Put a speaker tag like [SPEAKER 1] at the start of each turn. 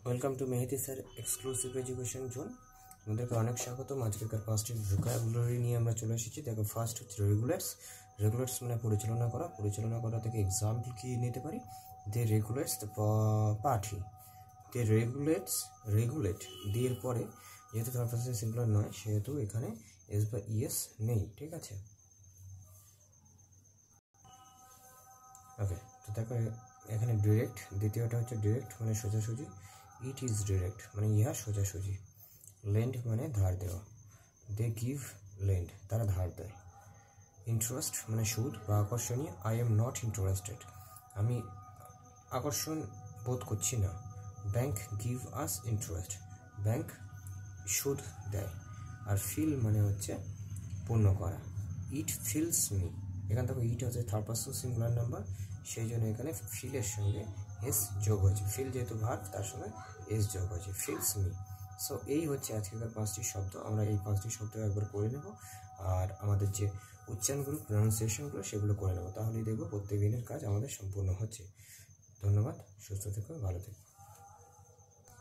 [SPEAKER 1] Welcome to Mehedi sir exclusive education zone. আমাদেরকে অনেক স্বাগতম। আজকের পাঁচটি ভোকাবুলারি নিয়ে আমরা চলে এসেছি। দেখো, ফার্স্ট হচ্ছে রেগুলেটস। রেগুলেটস মানে পরিচালনা করা। পরিচালনা করা থেকে এক্সাম্পল কি নিতে পারি? They regulates the party. They regulate দিয়ে পরে যেহেতু থার্ড পারসন সিঙ্গুলার নয়, সেহেতু এখানে এস বা ইএস নেই। ঠিক আছে, ওকে। তো দেখো এখানে ডিরেক্ট, দ্বিতীয়টা হচ্ছে ডিরেক্ট মানে সোজাসুজি। ইট ইজ ডিরেক্ট মানে ইহা সোজাসুজি। লেন্ড মানে ধার দেওয়া। দে গিভ লেন্ড, তারা ধার দেয়। ইন্টারেস্ট মানে সুদ বা আকর্ষণীয়। আই এম নট ইন্টারেস্টেড, আমি আকর্ষণ বোধ করছি না। Bank give us interest, bank সুদ দেয়। আর ফিল মানে হচ্ছে পূর্ণ করা। ইট ফিলস মি, এখান থেকে ইট হচ্ছে থার্ড পারসন সিঙ্গুলার নাম্বার, সেই জন্য এখানে ফিলের সঙ্গে এস যোগ হয়েছে। ফিল যেহেতু ভার্ব, তার সঙ্গে এস যোগ হয়েছে, ফিলস মি। সো এই হচ্ছে আজকের পাঁচটি শব্দ। আমরা এই পাঁচটি শব্দ একবার করে নেব, আর আমাদের যে উচ্চারণগুলো, প্রনাউন্সিয়েশনগুলো, সেগুলো করে নেব। তাহলেই দেখবো প্রত্যেক দিনের কাজ আমাদের সম্পূর্ণ হচ্ছে। ধন্যবাদ, সুস্থ থেকো, ভালো থেকো।